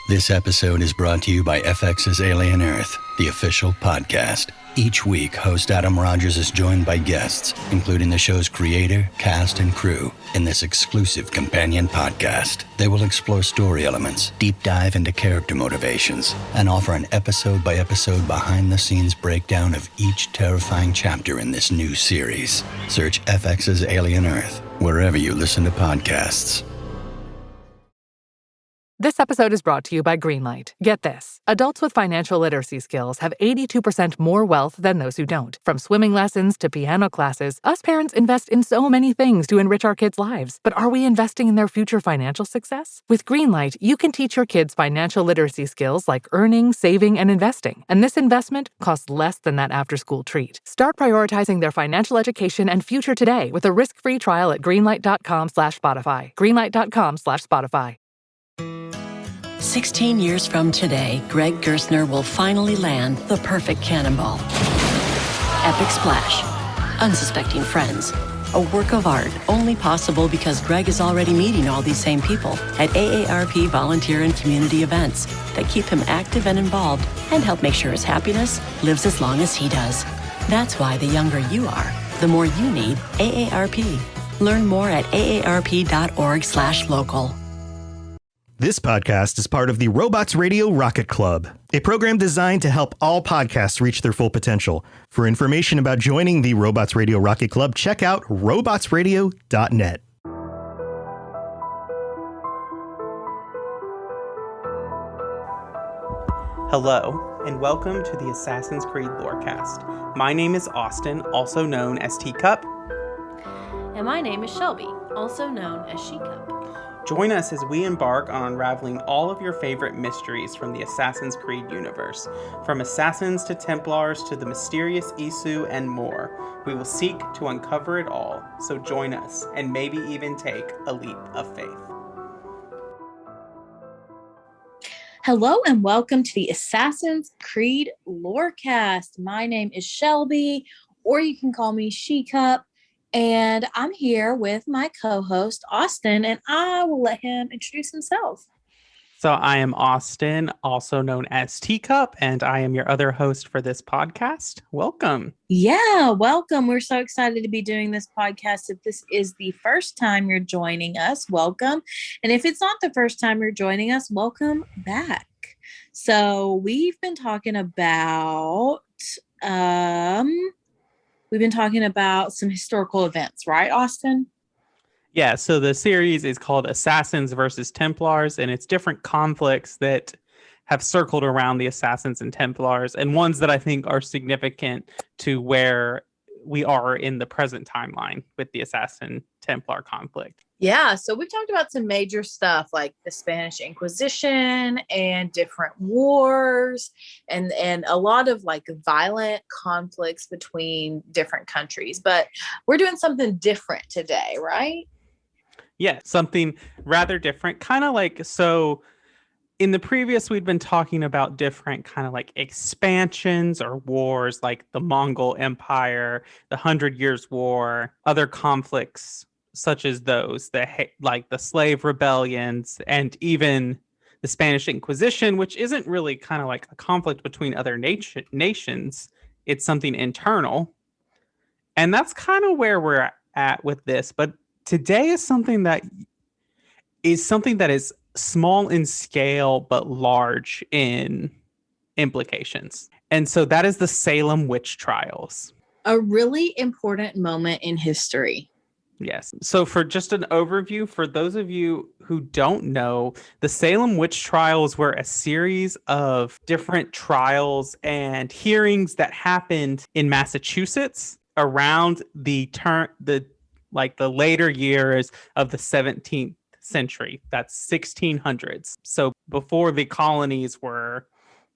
This episode is brought to you by FX's Alien Earth, the official podcast. Each week, host Adam Rogers is joined by guests, including the show's creator, cast, and crew, in this exclusive companion podcast. They will explore story elements, deep dive into character motivations, and offer an episode-by-episode behind-the-scenes breakdown of each terrifying chapter in this new series. Search FX's Alien Earth wherever you listen to podcasts. This episode is brought to you by Greenlight. Get this. Adults with financial literacy skills have 82% more wealth than those who don't. From swimming lessons to piano classes, us parents invest in so many things to enrich our kids' lives. But are we investing in their future financial success? With Greenlight, you can teach your kids financial literacy skills like earning, saving, and investing. And this investment costs less than that after-school treat. Start prioritizing their financial education and future today with a risk-free trial at greenlight.com/Spotify. Greenlight.com/Spotify. 16 years from today, Greg Gerstner will finally land the perfect cannonball. Epic splash. Unsuspecting friends. A work of art only possible because Greg is already meeting all these same people at AARP volunteer and community events that keep him active and involved and help make sure his happiness lives as long as he does. That's why the younger you are, the more you need AARP. Learn more at aarp.org/local. This podcast is part of the Robots Radio Rocket Club, a program designed to help all podcasts reach their full potential. For information about joining the Robots Radio Rocket Club, check out robotsradio.net. Hello, and welcome to the Assassin's Creed Lorecast. My name is Austin, also known as Teacup. And my name is Shelby, also known as She-Cup. Join us as we embark on unraveling all of your favorite mysteries from the Assassin's Creed universe. From Assassins to Templars to the mysterious Isu and more. We will seek to uncover it all, so join us and maybe even take a leap of faith. Hello and welcome to the Assassin's Creed Lorecast. My name is Shelby, or you can call me She-Cup. And I'm here with my co-host, Austin, and I will let him introduce himself. So I am Austin, also known as Teacup, and I am your other host for this podcast. Welcome. Yeah, welcome. We're so excited to be doing this podcast. If this is the first time you're joining us, welcome. And if it's not the first time you're joining us, welcome back. So we've been talking about... We've been talking about some historical events, right, Austin? Yeah, so the series is called Assassins versus Templars, and it's different conflicts that have circled around the Assassins and Templars, and ones that I think are significant to where we are in the present timeline with the Assassin-Templar conflict. Yeah, so we've talked about some major stuff like the Spanish Inquisition and different wars and a lot of like violent conflicts between different countries. But we're doing something different today, right? Yeah, something rather different. Kind of like, so in the previous, we'd been talking about different kind of like expansions or wars, like the Mongol Empire, the 100 Years' War, other conflicts such as those, like the slave rebellions, and even the Spanish Inquisition, which isn't really kind of like a conflict between other nations. It's something internal. And that's kind of where we're at with this. But today is something that is small in scale, but large in implications. And so that is the Salem Witch Trials. A really important moment in history. Yes. So for just an overview, for those of you who don't know, the Salem Witch Trials were a series of different trials and hearings that happened in Massachusetts around the later years of the 17th century. That's 1600s. So before the colonies were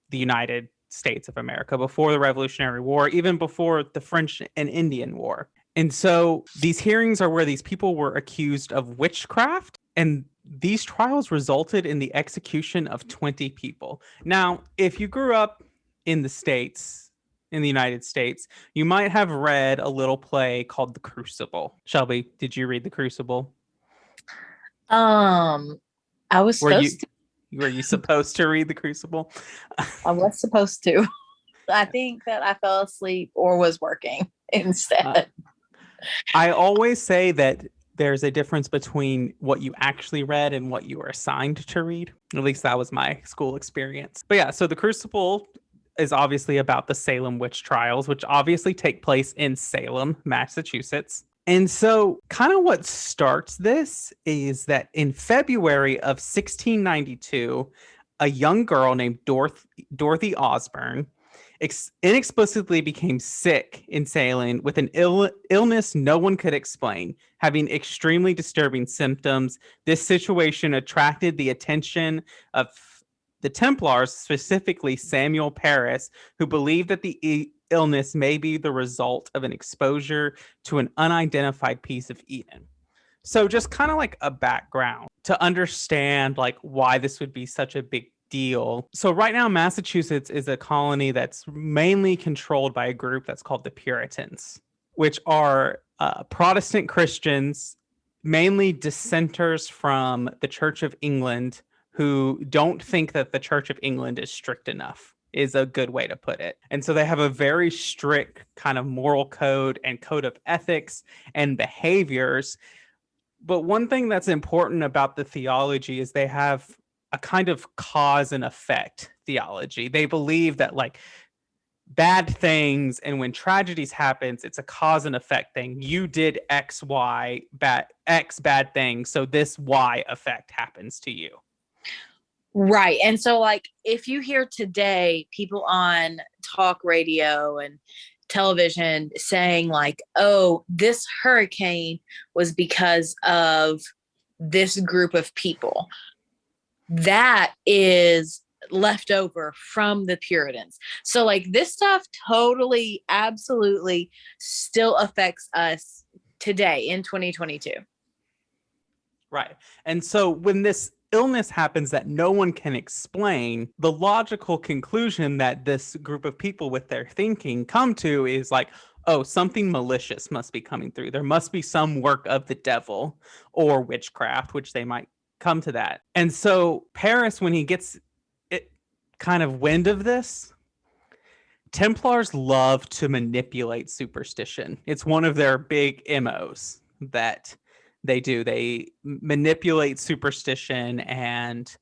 the United States of America, before the Revolutionary War, even before the French and Indian War. And so these hearings are where these people were accused of witchcraft, and these trials resulted in the execution of 20 people. Now, if you grew up in the States, in the United States, you might have read a little play called The Crucible. Shelby, did you read The Crucible? I was supposed to. Were you supposed to read The Crucible? I was supposed to. I think that I fell asleep or was working instead. I always say that there's a difference between what you actually read and what you were assigned to read. At least that was my school experience. But yeah, so The Crucible is obviously about the Salem Witch Trials, which obviously take place in Salem, Massachusetts. And so kind of what starts this is that in February of 1692, a young girl named Dorothy Osborne inexplicably became sick in Salem with an illness no one could explain, having extremely disturbing symptoms. This situation attracted the attention of the Templars, specifically Samuel Parris, who believed that the illness may be the result of an exposure to an unidentified piece of Eden. So just kind of like a background to understand like why this would be such a big deal. So right now, Massachusetts is a colony that's mainly controlled by a group that's called the Puritans, which are Protestant Christians, mainly dissenters from the Church of England, who don't think that the Church of England is strict enough, is a good way to put it. And so they have a very strict kind of moral code and code of ethics and behaviors. But one thing that's important about the theology is they have a kind of cause and effect theology. They believe that like bad things, and when tragedies happens, it's a cause and effect thing. You did X bad thing, so this Y effect happens to you. Right. And so like if you hear today people on talk radio and television saying like, oh, this hurricane was because of this group of people, that is left over from the Puritans. So like this stuff totally, absolutely still affects us today in 2022. Right. And so when this illness happens that no one can explain, the logical conclusion that this group of people with their thinking come to is like, oh, something malicious must be coming through. There must be some work of the devil or witchcraft, which they might come to that. And so Paris, when he gets it kind of wind of this, Templars love to manipulate superstition. It's one of their big MOs that they do. They manipulate superstition and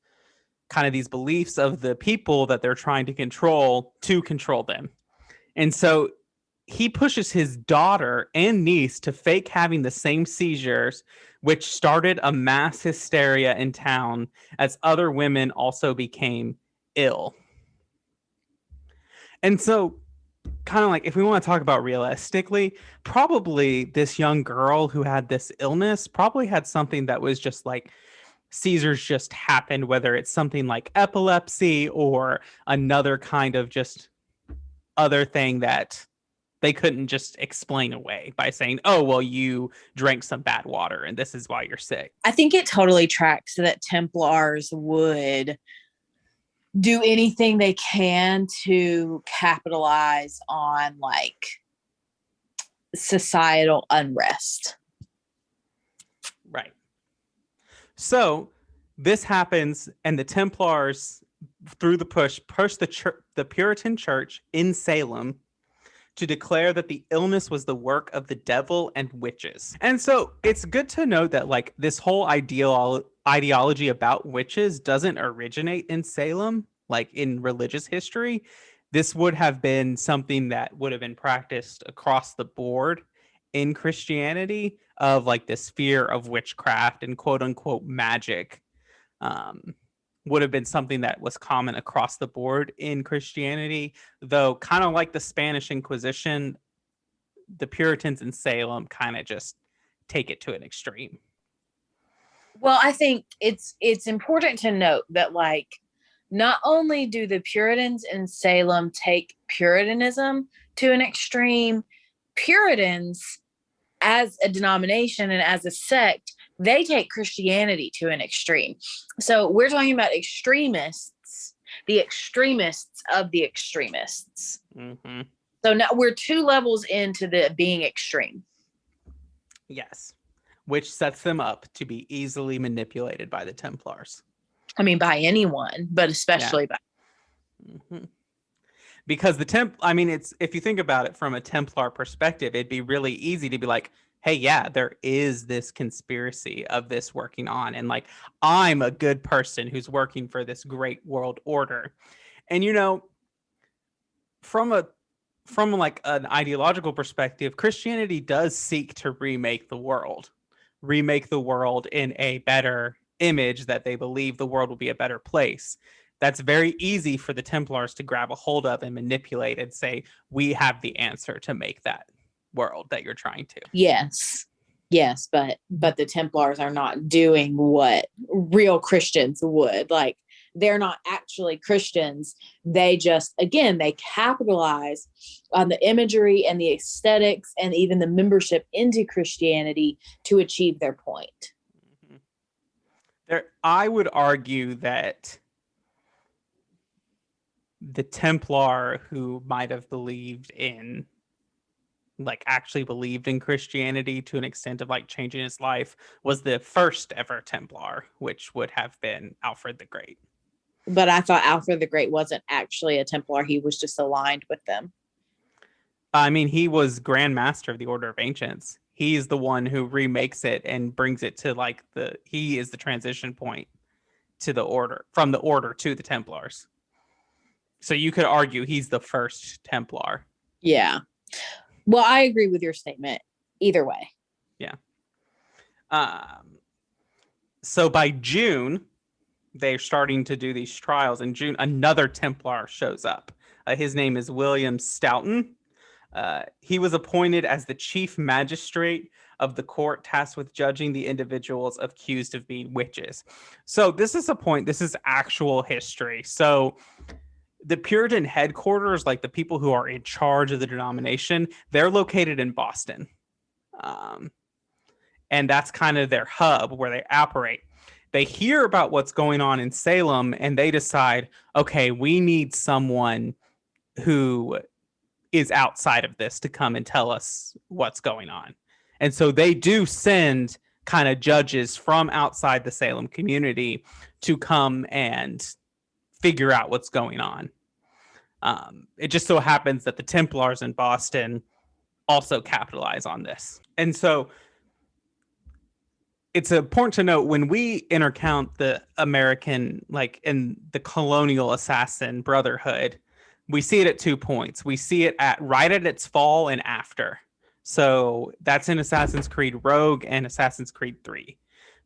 kind of these beliefs of the people that they're trying to control them. And so he pushes his daughter and niece to fake having the same seizures, which started a mass hysteria in town as other women also became ill. And so kind of like, if we want to talk about realistically, probably this young girl who had this illness probably had something that was just like seizures just happened, whether it's something like epilepsy or another kind of just other thing that they couldn't just explain away by saying, oh, well, you drank some bad water and this is why you're sick. I think it totally tracks that Templars would do anything they can to capitalize on like societal unrest. Right. So this happens, and the Templars, through the push the Puritan church in Salem to declare that the illness was the work of the devil and witches. And so it's good to note that like this whole ideology about witches doesn't originate in Salem, like in religious history. This would have been something that would have been practiced across the board in Christianity, of like this fear of witchcraft and quote unquote magic. Would have been something that was common across the board in Christianity, though kind of like the Spanish Inquisition, the Puritans in Salem kind of just take it to an extreme. Well, I think it's important to note that like not only do the Puritans in Salem take Puritanism to an extreme, Puritans as a denomination and as a sect, they take Christianity to an extreme. So we're talking about extremists, the extremists of the extremists. Mm-hmm. So now we're 2 levels into the being extreme. Yes. Which sets them up to be easily manipulated by the Templars. I mean, by anyone, but especially by. Mm-hmm. Because it's, if you think about it from a Templar perspective, it'd be really easy to be like, hey, yeah, there is this conspiracy of this working on. And like, I'm a good person who's working for this great world order. And, from like an ideological perspective, Christianity does seek to remake the world in a better image, that they believe the world will be a better place. That's very easy for the Templars to grab a hold of and manipulate and say, we have the answer to make that world that you're trying to. Yes, but the Templars are not doing what real Christians would. Like, they're not actually Christians. They just, again, they capitalize on the imagery and the aesthetics and even the membership into Christianity to achieve their point. I would argue that the Templar who might have actually believed in Christianity to an extent of like changing his life was the first ever Templar, which would have been Alfred the Great. But I thought Alfred the Great wasn't actually a Templar. He was just aligned with them. I mean, he was Grand Master of the Order of Ancients. He's the one who remakes it and brings it to like he is the transition point to the order, from the order to the Templars. So you could argue he's the first Templar. Yeah. Well, I agree with your statement either way. Yeah. So by June, they're starting to do these trials. In June, another Templar shows up. His name is William Stoughton. He was appointed as the chief magistrate of the court tasked with judging the individuals accused of being witches. So this is actual history. So the Puritan headquarters, like the people who are in charge of the denomination, they're located in Boston. And that's kind of their hub where they operate. They hear about what's going on in Salem and they decide, okay, we need someone who is outside of this to come and tell us what's going on. And so they do send kind of judges from outside the Salem community to come and figure out what's going on. It just so happens that the Templars in Boston also capitalize on this. And so it's important to note, when we intercount the American, like in the colonial assassin Brotherhood, we see it at 2 points. We see it right at its fall and after. So that's in Assassin's Creed Rogue and Assassin's Creed 3.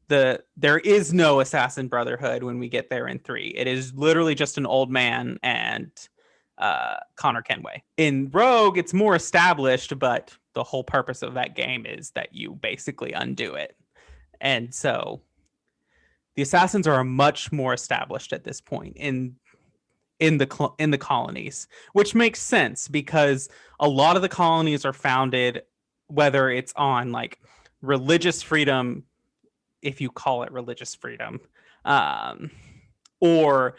There is no Assassin Brotherhood when we get there in 3. It is literally just an old man and Connor Kenway. In Rogue, it's more established, but the whole purpose of that game is that you basically undo it. And so the assassins are much more established at this point in the colonies, which makes sense because a lot of the colonies are founded, whether it's on like religious freedom, if you call it religious freedom, or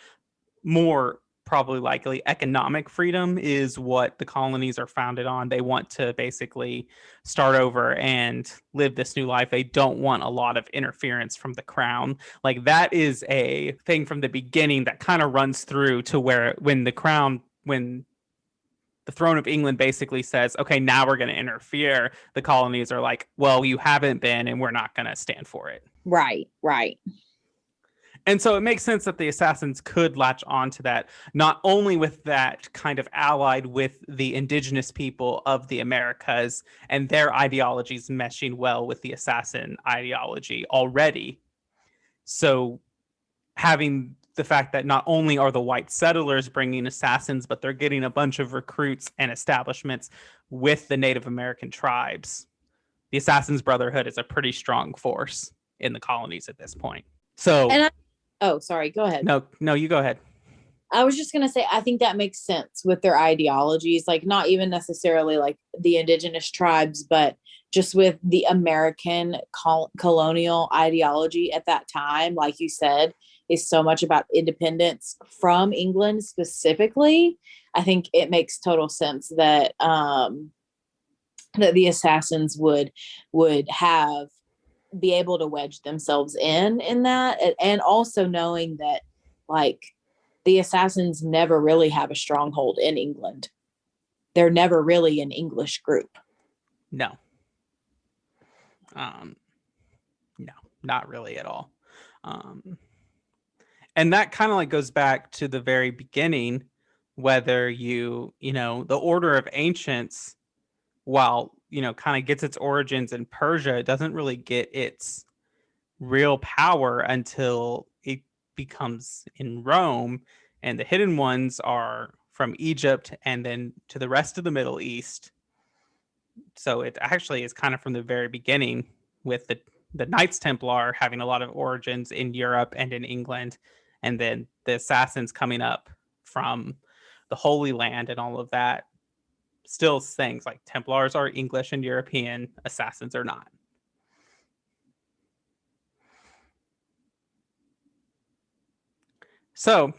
more probably likely economic freedom is what the colonies are founded on. They want to basically start over and live this new life. They don't want a lot of interference from the crown. Like, that is a thing from the beginning that kind of runs through to where when the throne of England basically says, okay, now we're going to interfere, the colonies are like, well, you haven't been, and we're not going to stand for it. Right. And so it makes sense that the assassins could latch on to that, not only with that kind of allied with the indigenous people of the Americas and their ideologies meshing well with the assassin ideology already. So having the fact that not only are the white settlers bringing assassins, but they're getting a bunch of recruits and establishments with the Native American tribes. The Assassins Brotherhood is a pretty strong force in the colonies at this point. So, sorry, go ahead. No, you go ahead. I was just going to say, I think that makes sense with their ideologies, like not even necessarily like the indigenous tribes, but just with the American colonial ideology at that time, like you said, is so much about independence from England specifically. I think it makes total sense that that the assassins would have be able to wedge themselves in that, and also knowing that like the assassins never really have a stronghold in England. They're never really an English group. No. No, not really at all. And that kind of like goes back to the very beginning, whether you know, the Order of Ancients, while, you know, kind of gets its origins in Persia, it doesn't really get its real power until it becomes in Rome. And the hidden ones are from Egypt and then to the rest of the Middle East. So it actually is kind of from the very beginning, with the Knights Templar having a lot of origins in Europe and in England, and then the assassins coming up from the Holy Land and all of that. Still things like Templars are English and European, assassins are not. So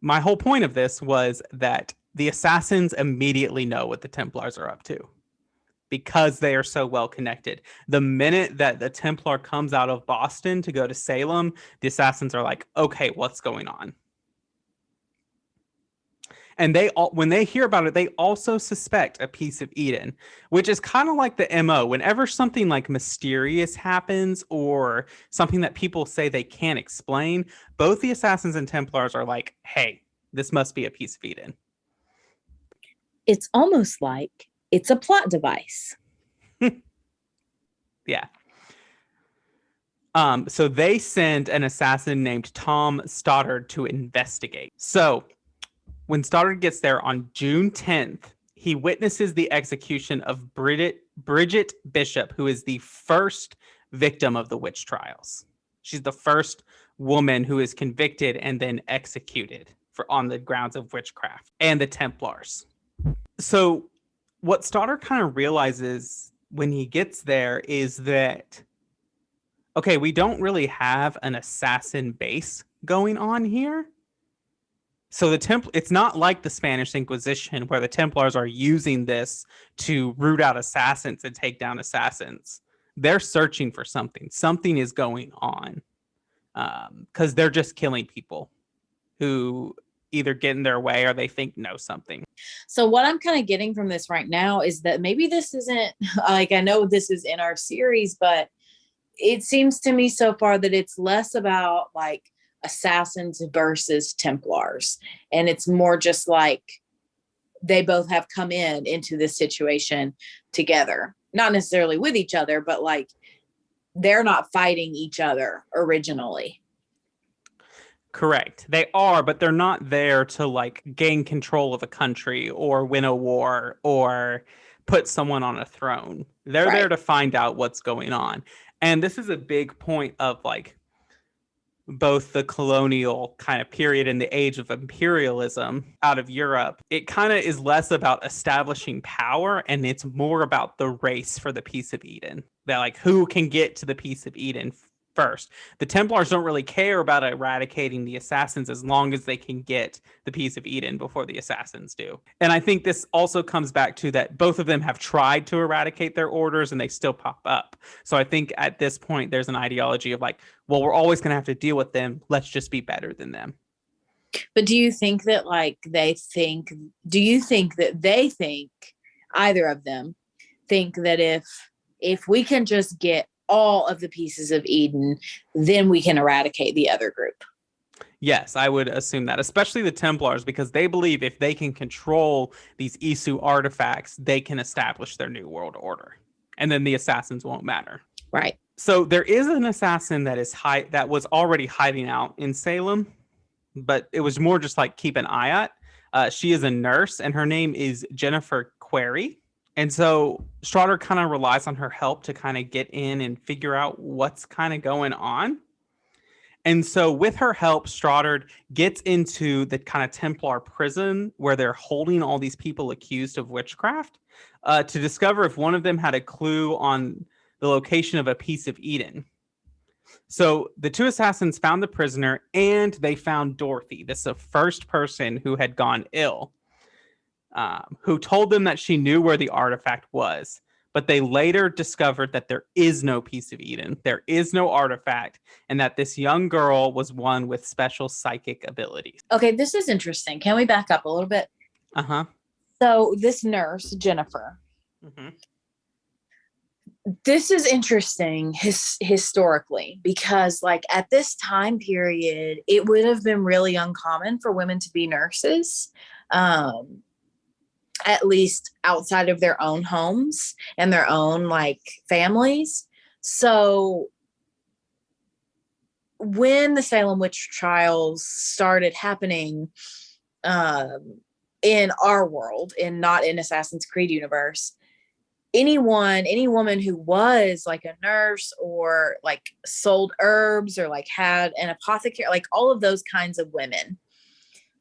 my whole point of this was that the assassins immediately know what the Templars are up to, because they are so well connected. The minute that the Templar comes out of Boston to go to Salem, the assassins are like, okay, what's going on? And when they hear about it, they also suspect a piece of Eden, which is kind of like the MO. Whenever something like mysterious happens or something that people say they can't explain, both the Assassins and Templars are like, hey, this must be a piece of Eden. It's almost like it's a plot device. Yeah. So they send an assassin named Tom Stoddard to investigate. So when Stoddard gets there on June 10th, he witnesses the execution of Bridget Bishop, who is the first victim of the witch trials. She's the first woman who is convicted and then executed on the grounds of witchcraft, and the Templars. So what Stoddard kind of realizes when he gets there is that, okay, we don't really have an assassin base going on here. So it's not like the Spanish Inquisition, where the Templars are using this to root out assassins and take down assassins. They're searching for something. Something is going on, because they're just killing people who either get in their way or they think know something. So what I'm kind of getting from this right now is that maybe this isn't, like, I know this is in our series, but it seems to me so far that it's less about like assassins versus Templars, and it's more just like they both have come into this situation together, not necessarily with each other, but like they're not fighting each other originally. Correct. They are, but they're not there to like gain control of a country or win a war or put someone on a throne. They're there to find out what's going on. And this is a big point of like both the colonial kind of period and the age of imperialism out of Europe. It kind of is less about establishing power, and it's more about the race for the piece of Eden. That like who can get to the piece of Eden first. The Templars don't really care about eradicating the assassins as long as they can get the piece of Eden before the assassins do. And I think this also comes back to that both of them have tried to eradicate their orders and they still pop up. So I think at this point there's an ideology of like, well, we're always going to have to deal with them. Let's just be better than them. But do you think that like they think either of them think that if we can just get all of the pieces of Eden, then we can eradicate the other group? Yes, I would assume that, especially the Templars, because they believe if they can control these Isu artifacts, they can establish their new world order. And then the assassins won't matter. Right. So there is an assassin that was already hiding out in Salem, but it was more just like keep an eye out. She is a nurse, and her name is Jennifer Query. And so Stoddard kind of relies on her help to kind of get in and figure out what's kind of going on. And so with her help, Stoddard gets into the kind of Templar prison where they're holding all these people accused of witchcraft to discover if one of them had a clue on the location of a piece of Eden. So the two assassins found the prisoner, and they found Dorothy. This is the first person who had gone ill, who told them that she knew where the artifact was, But they later discovered that there is no piece of Eden, there is no artifact, and that this young girl was one with special psychic abilities. Okay, this is interesting. Can we back up a little bit? Uh-huh. So this nurse, Jennifer, Mm-hmm. this is interesting historically, because like at this time period, it would have been really uncommon for women to be nurses. At least outside of their own homes and their own like families. So when the Salem Witch Trials started happening in our world, and not in Assassin's Creed universe, any woman who was like a nurse or like sold herbs or like had an apothecary, like all of those kinds of women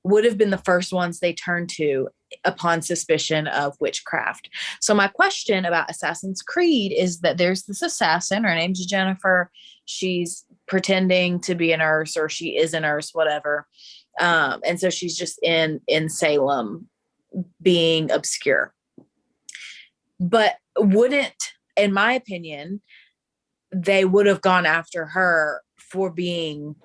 would have been the first ones they turned to upon suspicion of witchcraft. So my question about Assassin's Creed is that there's this assassin, her name's Jennifer. She's pretending to be a nurse, or she is a nurse, whatever. And so she's just in Salem being obscure. But wouldn't, in my opinion, they would have gone after her for being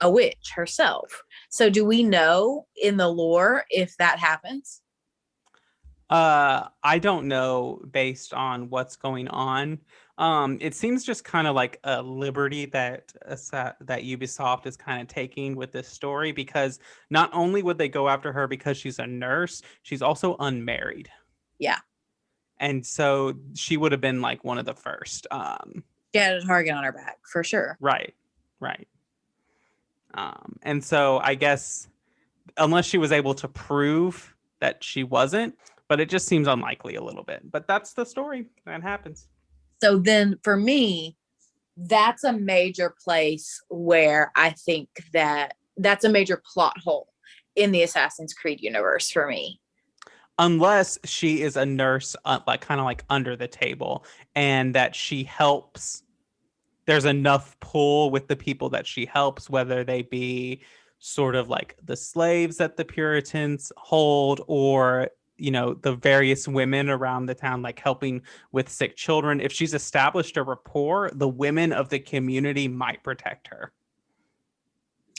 a witch herself. So do we know in the lore if that happens? I don't know based on what's going on. It seems just kind of like a liberty that Ubisoft is kind of taking with this story, because not only would they go after her because she's a nurse, she's also unmarried. Yeah. And so she would have been like one of the first. She had a target on her back for sure. Right. And so I guess unless she was able to prove that she wasn't, but it just seems unlikely a little bit. But that's the story that happens. So then for me, that's a major place where I think that's a major plot hole in the Assassin's Creed universe for me. Unless she is a nurse, like kind of like under the table, and that she helps. There's enough pull with the people that she helps, whether they be sort of like the slaves that the Puritans hold, or, you know, the various women around the town, like helping with sick children. If she's established a rapport, the women of the community might protect her.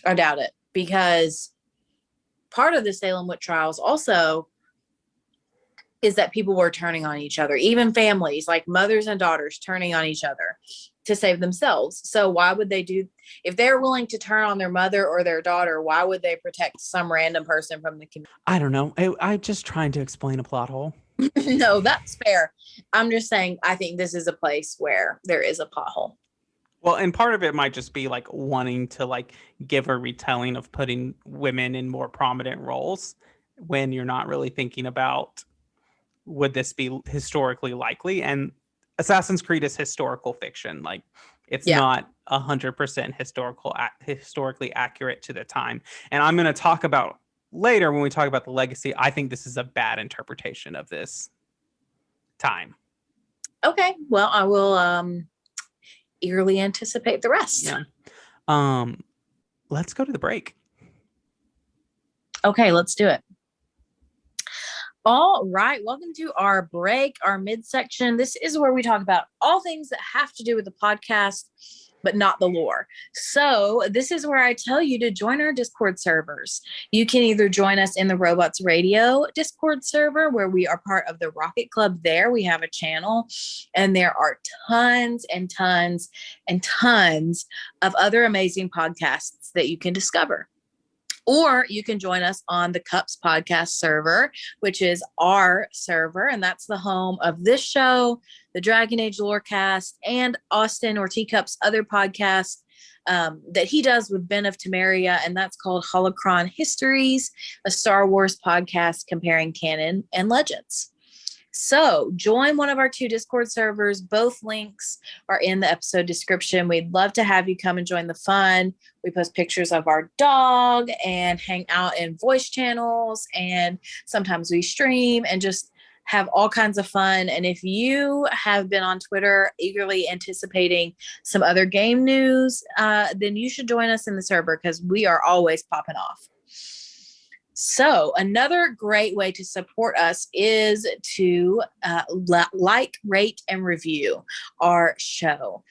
I doubt it, because part of the Salem Witch Trials also is that people were turning on each other, even families, like mothers and daughters turning on each other to save themselves. So why would they do, if they're willing to turn on their mother or their daughter, why would they protect some random person from the community? I don't know. I'm just trying to explain a plot hole. No, that's fair. I'm just saying, I think this is a place where there is a plot hole. Well, and part of it might just be like wanting to like give a retelling of putting women in more prominent roles when you're not really thinking about, would this be historically likely? And Assassin's Creed is historical fiction. Like, it's not 100% historically accurate to the time. And I'm going to talk about later, when we talk about the legacy, I think this is a bad interpretation of this time. Okay, well, I will eagerly anticipate the rest. Yeah. Let's go to the break. Okay, let's do it. All right, welcome to our break, our midsection. This is where we talk about all things that have to do with the podcast, but not the lore. So this is where I tell you to join our Discord servers. You can either join us in the Robots Radio Discord server, where we are part of the Rocket Club. There we have a channel, and there are tons and tons and tons of other amazing podcasts that you can discover. Or you can join us on the Cups podcast server, which is our server. And that's the home of this show, the Dragon Age Lorecast, and Austin or Teacup's other podcast that he does with Ben of Temeria. And that's called Holocron Histories, a Star Wars podcast comparing canon and legends. So join one of our 2 Discord servers. Both links are in the episode description. We'd love to have you come and join the fun. We post pictures of our dog and hang out in voice channels. And sometimes we stream and just have all kinds of fun. And if you have been on Twitter eagerly anticipating some other game news, then you should join us in the server, because we are always popping off. So another great way to support us is to like, rate, and review our show.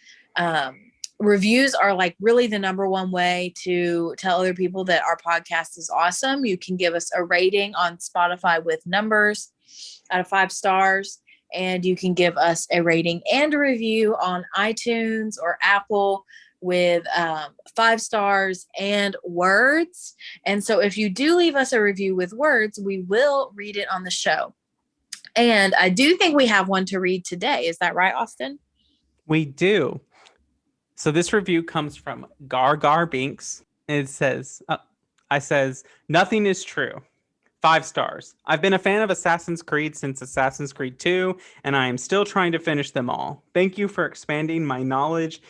Reviews are like really the number one way to tell other people that our podcast is awesome. You can give us a rating on Spotify with numbers out of 5 stars, and you can give us a rating and a review on iTunes or Apple with 5 stars and words. And so if you do leave us a review with words, we will read it on the show. And I do think we have one to read today. Is that right, Austin? We do. So this review comes from Gar Binks. It says, nothing is true. 5 stars. I've been a fan of Assassin's Creed since Assassin's Creed 2, and I am still trying to finish them all. Thank you for expanding my knowledge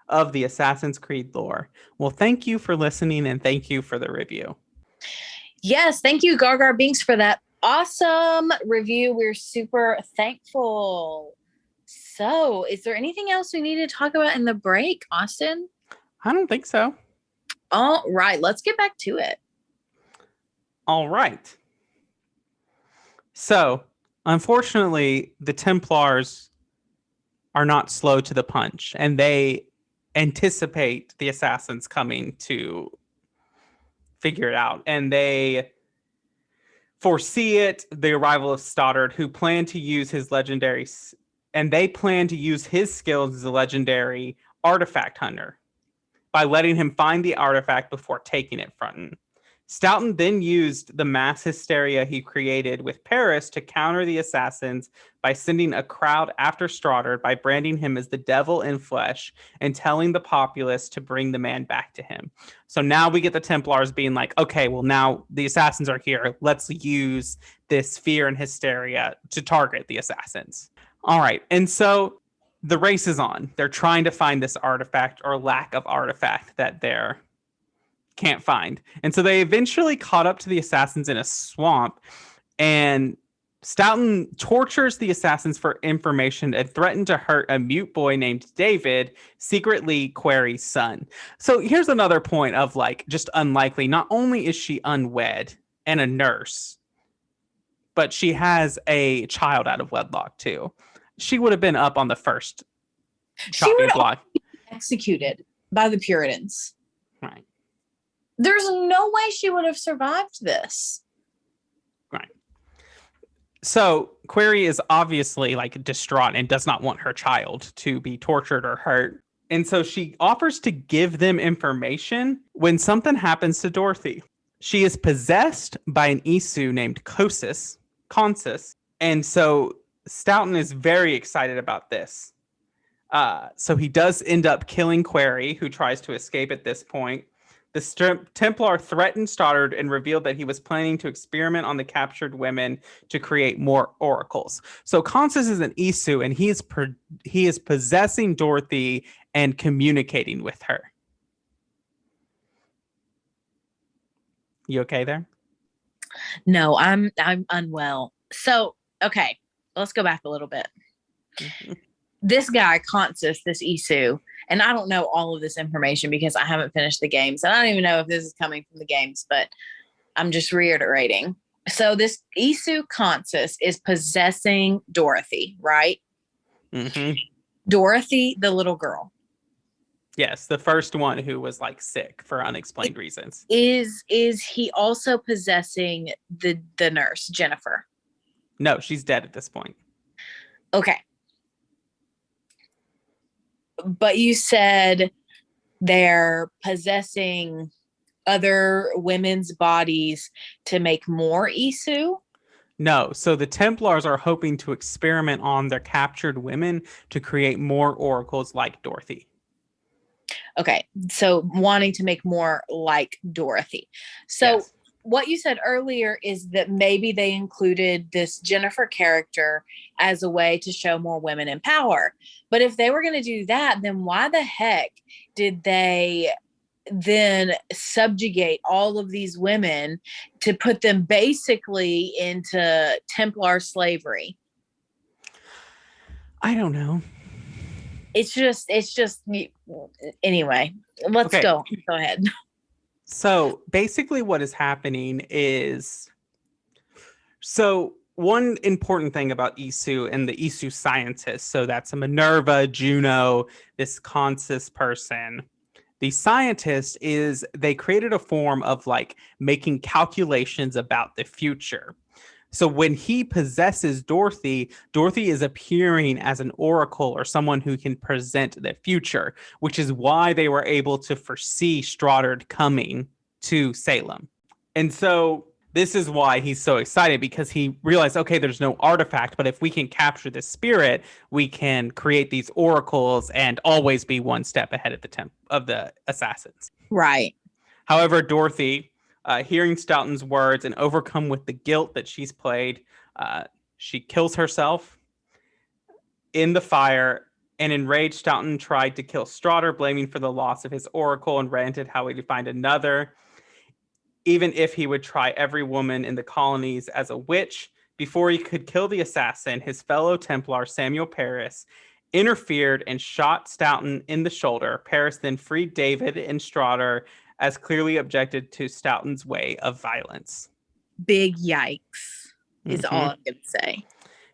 of the Assassin's Creed lore. Well, thank you for listening, and thank you for the review. Yes, thank you, Gar Binks, for that awesome review. We're super thankful. So, is there anything else we need to talk about in the break, Austin? I don't think so. All right, let's get back to it. All right. So, unfortunately, the Templars are not slow to the punch, and they anticipate the assassins coming to figure it out, and they foresee it, the arrival of Stoddard, who plan to use his legendary, and they plan to use his skills as a legendary artifact hunter by letting him find the artifact before taking it from him. Stoughton then used the mass hysteria he created with Paris to counter the assassins by sending a crowd after Stoddard by branding him as the devil in flesh and telling the populace to bring the man back to him. So now we get the Templars being like, okay, well, now the assassins are here. Let's use this fear and hysteria to target the assassins. All right. And so the race is on. They're trying to find this artifact or lack of artifact that they're can't find. And so they eventually caught up to the assassins in a swamp, and Stoughton tortures the assassins for information and threatened to hurt a mute boy named David, secretly Query's son. So here's another point of like just unlikely. Not only is she unwed and a nurse, but she has a child out of wedlock too. She would have been up on the first chopping block. Executed by the Puritans. Right. There's no way she would have survived this. Right. So Query is obviously like distraught and does not want her child to be tortured or hurt. And so she offers to give them information when something happens to Dorothy. She is possessed by an Isu named Consus. And so Stoughton is very excited about this. So he does end up killing Query, who tries to escape at this point. The Templar threatened Stoddard and revealed that he was planning to experiment on the captured women to create more oracles. So Consus is an Isu, and he is possessing Dorothy and communicating with her. You okay there? No, I'm unwell. So, okay, let's go back a little bit. Mm-hmm. This guy, Consus, this Isu, and I don't know all of this information because I haven't finished the games. And I don't even know if this is coming from the games, but I'm just reiterating. So this Isu Consus is possessing Dorothy, right? Mm-hmm. Dorothy, the little girl. Yes, the first one who was like sick for unexplained reasons. Is he also possessing the nurse, Jennifer? No, she's dead at this point. Okay. But you said they're possessing other women's bodies to make more Isu? No. So the Templars are hoping to experiment on their captured women to create more oracles like Dorothy. Okay. So wanting to make more like Dorothy. So yes. What you said earlier is that maybe they included this Jennifer character as a way to show more women in power. But if they were going to do that, then why the heck did they then subjugate all of these women to put them basically into Templar slavery? I don't know. It's just anyway, let's go ahead. So basically what is happening is, so one important thing about Isu and the Isu scientists, so that's a Minerva, Juno, this Consus person. The scientist is they created a form of like making calculations about the future. So when he possesses Dorothy, Dorothy is appearing as an oracle or someone who can present the future, which is why they were able to foresee Stoddard coming to Salem. And so this is why he's so excited, because he realized, okay, there's no artifact, but if we can capture the spirit, we can create these oracles and always be one step ahead of the assassins. Right. However, Dorothy, hearing Stoughton's words and overcome with the guilt that she's played, she kills herself in the fire. And enraged, Stoughton tried to kill Stoddard, blaming for the loss of his oracle, and ranted how he'd find another, even if he would try every woman in the colonies as a witch. Before he could kill the assassin, his fellow Templar, Samuel Paris, interfered and shot Stoughton in the shoulder. Paris then freed David and Stoddard, as clearly objected to Stoughton's way of violence. Big yikes is all I'm going to say.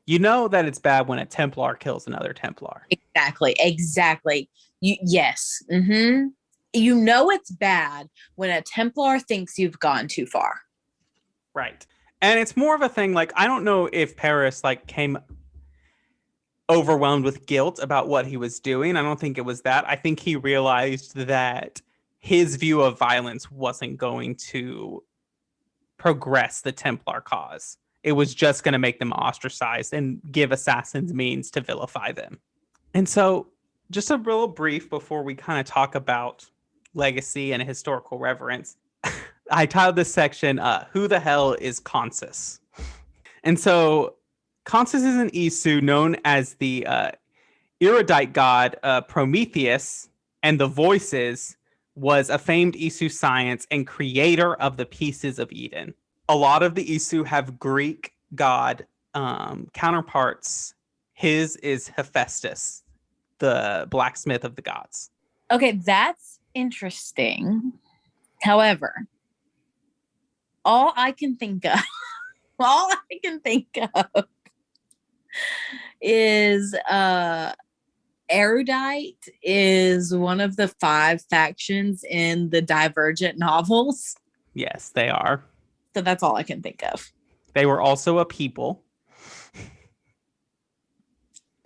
You know that it's bad when a Templar kills another Templar. Exactly. Yes. Mm-hmm. You know it's bad when a Templar thinks you've gone too far. Right. And it's more of a thing, like, I don't know if Paris, like, came overwhelmed with guilt about what he was doing. I don't think it was that. I think he realized that his view of violence wasn't going to progress the Templar cause. It was just going to make them ostracized and give assassins means to vilify them. And so just a real brief before we kind of talk about legacy and historical reverence, I titled this section, Who the Hell is Consus? And so Consus is an Isu known as the erudite god Prometheus, and the Voices was a famed Isu science and creator of the Pieces of Eden. A lot of the Isu have Greek god counterparts. His is Hephaestus, the blacksmith of the gods. Okay, that's interesting. However, all I can think of is erudite is one of the 5 factions in the Divergent novels. Yes, they are. So that's all I can think of. They were also a people.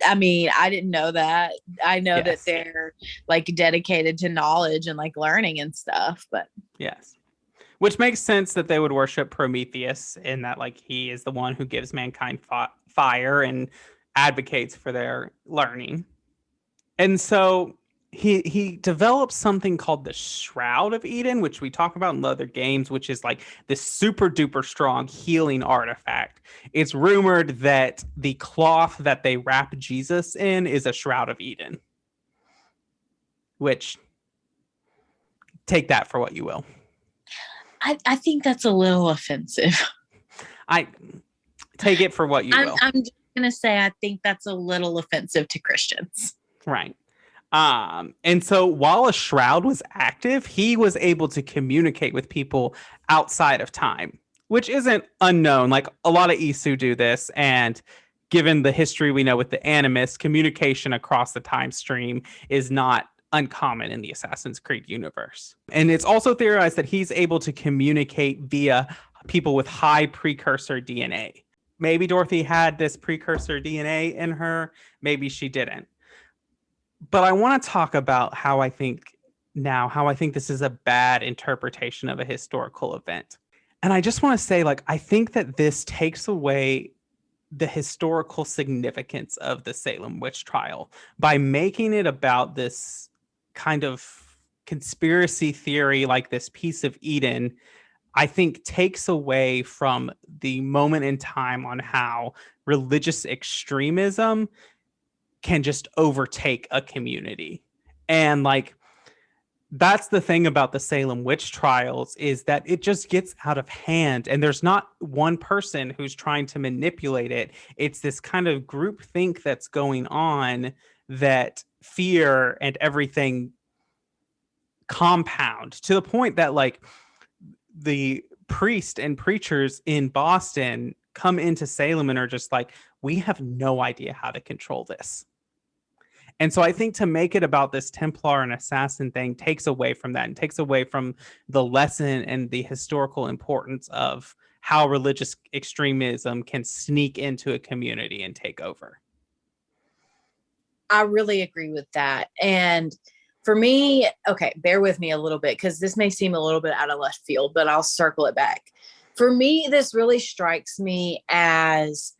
I mean, I didn't know that. I know Yes. that they're like dedicated to knowledge and like learning and stuff, but Yes. Which makes sense that they would worship Prometheus, in that, like, he is the one who gives mankind fire and advocates for their learning. And so he develops something called the Shroud of Eden, which we talk about in other games, which is like this super duper strong healing artifact. It's rumored that the cloth that they wrap Jesus in is a Shroud of Eden, which, take that for what you will. I think that's a little offensive. I take it for what you will. I'm just going to say I think that's a little offensive to Christians. Right. And so while a shroud was active, he was able to communicate with people outside of time, which isn't unknown. Like, a lot of Isu do this, and given the history we know with the Animus, communication across the time stream is not uncommon in the Assassin's Creed universe. And it's also theorized that he's able to communicate via people with high precursor DNA. Maybe Dorothy had this precursor DNA in her, maybe she didn't. But I want to talk about how I think this is a bad interpretation of a historical event. And I just want to say, like, I think that this takes away the historical significance of the Salem Witch Trial by making it about this kind of conspiracy theory, like this piece of Eden. I think takes away from the moment in time on how religious extremism can just overtake a community. And like, that's the thing about the Salem Witch Trials, is that it just gets out of hand, and there's not one person who's trying to manipulate it. It's this kind of group think that's going on, that fear and everything compound to the point that like the priest and preachers in Boston come into Salem and are just like, we have no idea how to control this. And so I think to make it about this Templar and assassin thing takes away from that and takes away from the lesson and the historical importance of how religious extremism can sneak into a community and take over. I really agree with that. And for me, okay, bear with me a little bit because this may seem a little bit out of left field, but I'll circle it back. For me, this really strikes me as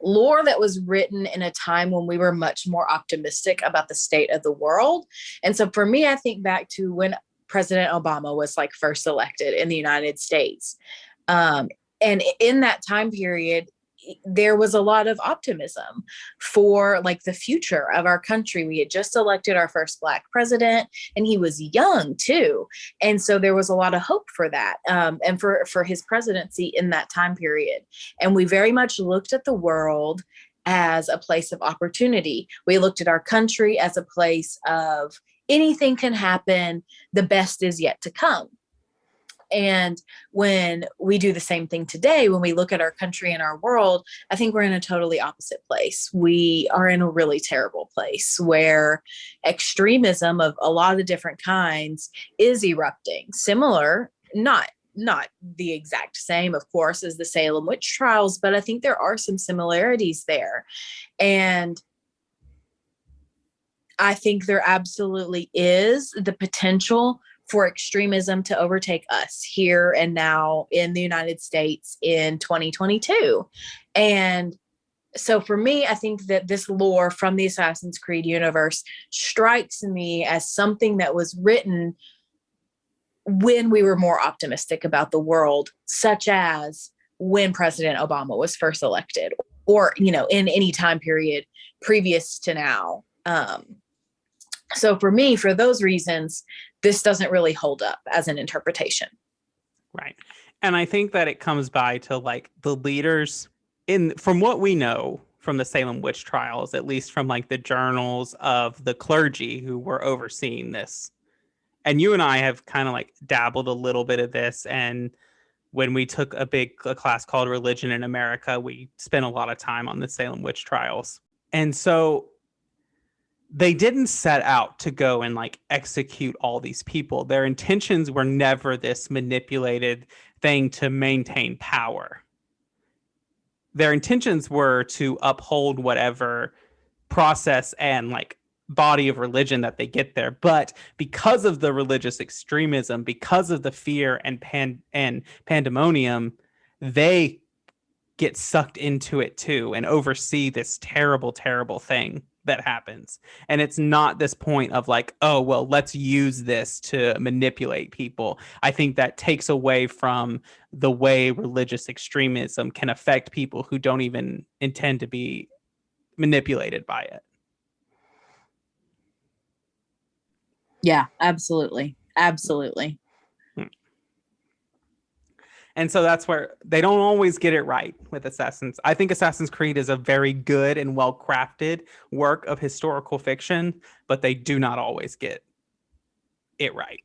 lore that was written in a time when we were much more optimistic about the state of the world. And so for me, I think back to when President Obama was like first elected in the United States. And in that time period, there was a lot of optimism for like the future of our country. We had just elected our first Black president, and he was young too. And so there was a lot of hope for that and for his presidency in that time period. And we very much looked at the world as a place of opportunity. We looked at our country as a place of anything can happen. The best is yet to come. And when we do the same thing today, when we look at our country and our world, I think we're in a totally opposite place. We are in a really terrible place where extremism of a lot of different kinds is erupting. Similar, not the exact same, of course, as the Salem Witch Trials, but I think there are some similarities there. And I think there absolutely is the potential for extremism to overtake us here and now in the United States in 2022. And so for me, I think that this lore from the Assassin's Creed universe strikes me as something that was written when we were more optimistic about the world, such as when President Obama was first elected, or, you know, in any time period previous to now. So for me, for those reasons, this doesn't really hold up as an interpretation. Right. And I think that it comes by to like the leaders from what we know from the Salem Witch Trials, at least from like the journals of the clergy who were overseeing this. And you and I have kind of like dabbled a little bit of this. And when we took a class called Religion in America, we spent a lot of time on the Salem Witch Trials. And so they didn't set out to go and like execute all these people. Their intentions were never this manipulated thing to maintain power. Their intentions were to uphold whatever process and like body of religion that they get there. But because of the religious extremism, because of the fear and pandemonium, they get sucked into it too and oversee this terrible, terrible thing that happens. And it's not this point of like, oh, well, let's use this to manipulate people. I think that takes away from the way religious extremism can affect people who don't even intend to be manipulated by it. Yeah, absolutely. Absolutely. And so that's where they don't always get it right with Assassins. I think Assassin's Creed is a very good and well-crafted work of historical fiction, but they do not always get it right.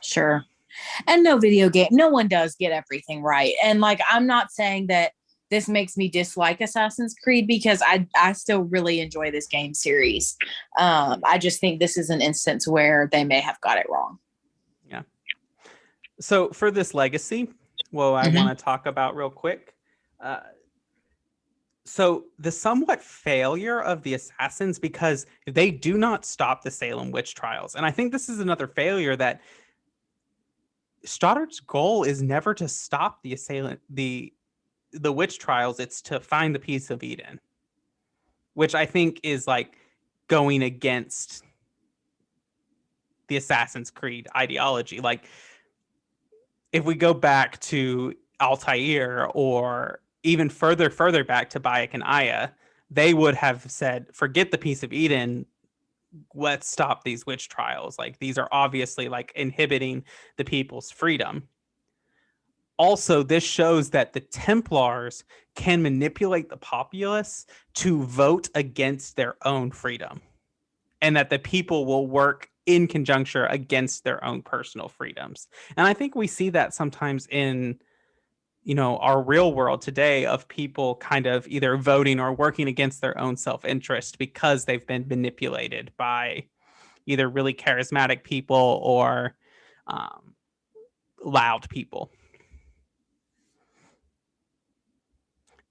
Sure. And no one does get everything right. And like, I'm not saying that this makes me dislike Assassin's Creed because I still really enjoy this game series. I just think this is an instance where they may have got it wrong. Yeah. So for this legacy, well, I want to talk about real quick. So the somewhat failure of the Assassins, because they do not stop the Salem Witch Trials. And I think this is another failure, that Stoddard's goal is never to stop the witch trials. It's to find the piece of Eden, which I think is like going against the Assassin's Creed ideology. Like, if we go back to Altair or even further back to Bayek and Aya, they would have said, forget the piece of Eden. Let's stop these witch trials. Like, these are obviously like inhibiting the people's freedom. Also, this shows that the Templars can manipulate the populace to vote against their own freedom, and that the people will work in conjuncture against their own personal freedoms. And I think we see that sometimes in, our real world today of people kind of either voting or working against their own self-interest because they've been manipulated by either really charismatic people or loud people.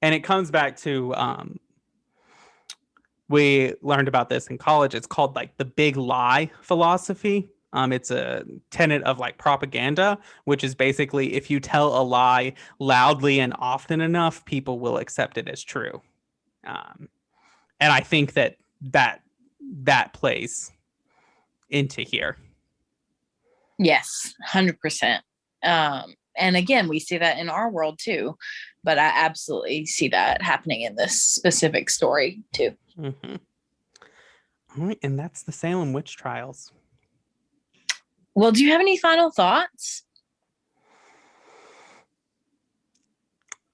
And it comes back to, we learned about this in college. It's called like the big lie philosophy. It's a tenet of like propaganda, which is basically if you tell a lie loudly and often enough, people will accept it as true. And I think that plays into here. Yes, 100%. And again, we see that in our world too, but I absolutely see that happening in this specific story too. Mm-hmm. All right, and that's the Salem Witch Trials. Well, do you have any final thoughts?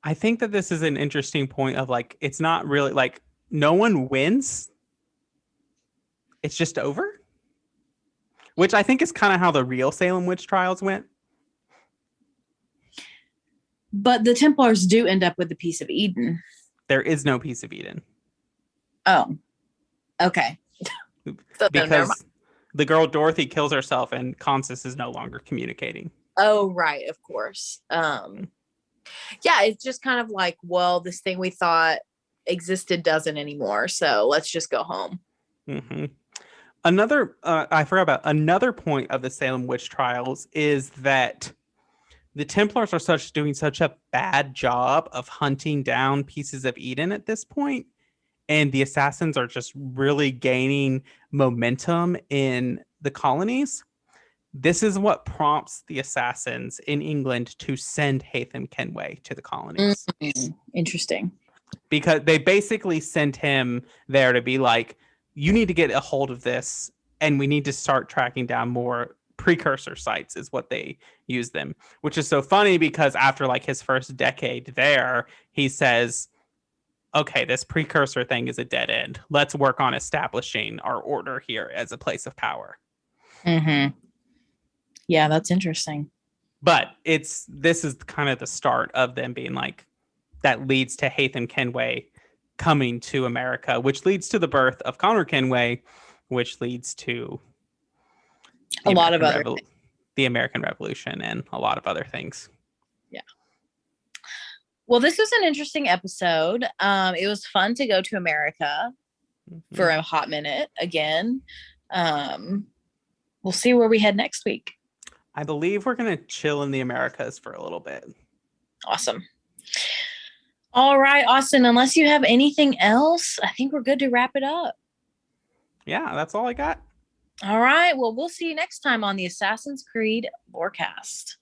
I think that this is an interesting point of like, it's not really like no one wins. It's just over. Which I think is kind of how the real Salem Witch Trials went. But the Templars do end up with the piece of Eden. There is no piece of Eden. Oh, okay. So because the girl Dorothy kills herself and Consus is no longer communicating. Oh, right. Of course. Yeah, it's just kind of like, well, this thing we thought existed doesn't anymore. So let's just go home. Mm-hmm. I forgot about another point of the Salem Witch Trials is that the Templars are doing such a bad job of hunting down pieces of Eden at this point, and the assassins are just really gaining momentum in the colonies. This is what prompts the assassins in England to send Haytham Kenway to the colonies. Mm-hmm. Interesting. Because they basically sent him there to be like, you need to get a hold of this, and we need to start tracking down more precursor sites is what they use them, which is so funny because after like his first decade there, he says, okay, this precursor thing is a dead end. Let's work on establishing our order here as a place of power. Mm-hmm. Yeah, that's interesting. But this is kind of the start of them being like, that leads to Haytham Kenway coming to America, which leads to the birth of Connor Kenway, which leads to the American Revolution and a lot of other things. Yeah. Well, this was an interesting episode. It was fun to go to America for a hot minute again. We'll see where we head next week. I believe we're going to chill in the Americas for a little bit. Awesome. All right, Austin, unless you have anything else, I think we're good to wrap it up. Yeah, that's all I got. All right. Well, we'll see you next time on the Assassin's Creed Lorecast.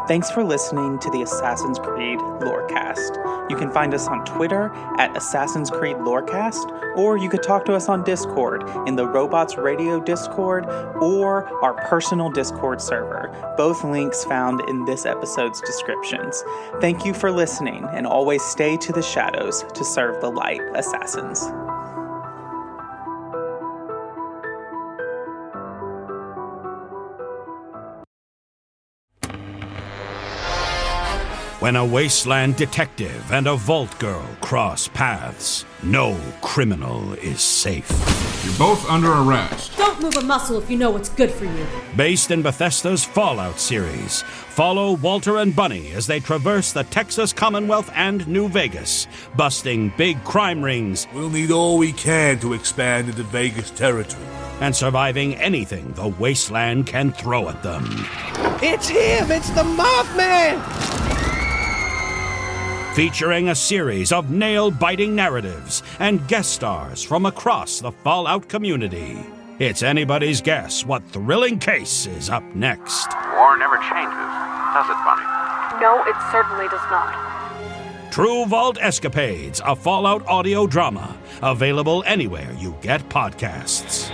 Thanks for listening to the Assassin's Creed Lorecast. You can find us on Twitter at Assassin's Creed Lorecast, or you could talk to us on Discord in the Robots Radio Discord or our personal Discord server, both links found in this episode's descriptions. Thank you for listening, and always stay to the shadows to serve the light, Assassins. When a wasteland detective and a vault girl cross paths, no criminal is safe. You're both under arrest. Don't move a muscle if you know what's good for you. Based in Bethesda's Fallout series, follow Walter and Bunny as they traverse the Texas Commonwealth and New Vegas, busting big crime rings. We'll need all we can to expand into Vegas territory. And surviving anything the wasteland can throw at them. It's him! It's the Mothman! Featuring a series of nail-biting narratives and guest stars from across the Fallout community. It's anybody's guess what thrilling case is up next. War never changes, does it, Bunny? No, it certainly does not. True Vault Escapades, a Fallout audio drama. Available anywhere you get podcasts.